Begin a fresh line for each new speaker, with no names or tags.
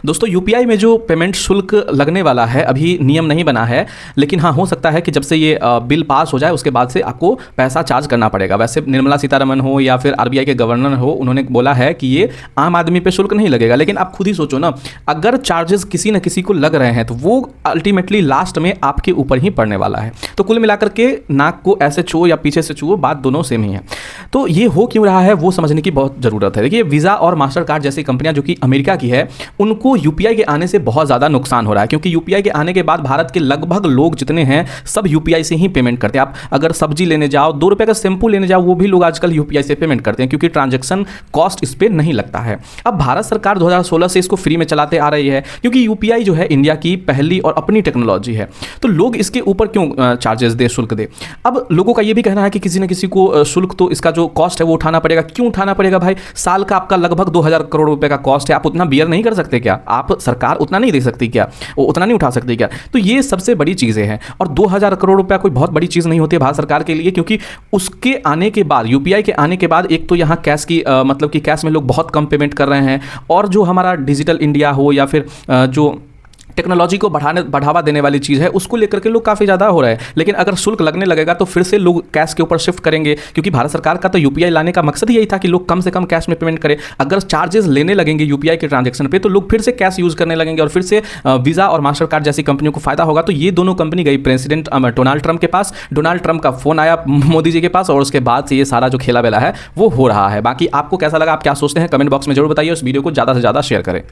दोस्तों यूपीआई में जो पेमेंट शुल्क लगने वाला है अभी नियम नहीं बना है, लेकिन हाँ हो सकता है कि जब से ये बिल पास हो जाए उसके बाद से आपको पैसा चार्ज करना पड़ेगा। वैसे निर्मला सीतारमण हो या फिर आरबीआई के गवर्नर हो, उन्होंने बोला है कि ये आम आदमी पे शुल्क नहीं लगेगा। लेकिन आप खुद ही सोचो ना, अगर चार्जेस किसी न किसी को लग रहे हैं तो वो अल्टीमेटली लास्ट में आपके ऊपर ही पड़ने वाला है। तो कुल मिलाकर के नाक को ऐसे छुओ या पीछे से छुओ, बात दोनों सेम ही है। तो ये हो क्यों रहा है वो समझने की बहुत ज़रूरत है। देखिए वीज़ा और मास्टर कार्ड जैसी कंपनियां जो कि अमेरिका की है, उनको यूपीआई के आने से बहुत ज़्यादा नुकसान हो रहा है, क्योंकि यूपीआई के आने के बाद भारत के लगभग लोग जितने हैं सब यूपीआई से ही पेमेंट करते हैं। आप अगर सब्जी लेने जाओ, 2 रुपये का शैम्पू लेने जाओ, वो भी लोग आजकल यूपीआई से पेमेंट करते हैं, क्योंकि ट्रांजैक्शन कॉस्ट इस पर नहीं लगता है। अब भारत सरकार 2016 से इसको फ्री में चलाते आ रही है, क्योंकि यूपीआई जो है इंडिया की पहली और अपनी टेक्नोलॉजी है। तो लोग इसके ऊपर क्यों चार्जेस दे, शुल्क दे। अब लोगों का ये भी कहना है कि किसी न किसी को शुल्क तो इसका जो कॉस्ट है वो उठाना पड़ेगा। क्यों उठाना पड़ेगा भाई? साल का आपका लगभग 2000 करोड़ रुपए का कॉस्ट है, आप उतना बियर नहीं कर सकते क्या? आप सरकार उतना नहीं दे सकती क्या? वो उतना नहीं उठा सकती क्या? तो ये सबसे बड़ी चीज़ें हैं। और 2000 करोड़ रुपया कोई बहुत बड़ी चीज़ नहीं होती है भारत सरकार के लिए, क्योंकि उसके आने के बाद, यूपीआई के आने के बाद, एक तो यहाँ कैश की मतलब कि कैश में लोग बहुत कम पेमेंट कर रहे हैं, और जो हमारा डिजिटल इंडिया हो या फिर जो टेक्नोलॉजी को बढ़ावा देने वाली चीज़ है, उसको लेकर के लोग काफ़ी ज़्यादा हो रहे हैं। लेकिन अगर शुल्क लगने लगेगा तो फिर से लोग कैश के ऊपर शिफ्ट करेंगे, क्योंकि भारत सरकार का तो यूपीआई लाने का मकसद यही था कि लोग कम से कम कैश में पेमेंट करें। अगर चार्जेस लेने लगेंगे यूपीआई के ट्रांजैक्शन पे, तो लोग फिर से कैश यूज़ करने लगेंगे और फिर से वीज़ा और मास्टर कार्ड जैसी कंपनियों को फायदा होगा। तो ये दोनों कंपनी गई प्रेसिडेंट डोनाल्ड ट्रंप के पास, डोनाल्ड ट्रंप का फ़ोन आया मोदी जी के पास, और उसके बाद से ये सारा जो खेला बेला है वो हो रहा है। बाकी आपको कैसा लगा, आप क्या सोचते हैं, कमेंट बॉक्स में जरूर बताइए। उस वीडियो को ज़्यादा से ज़्यादा शेयर करें।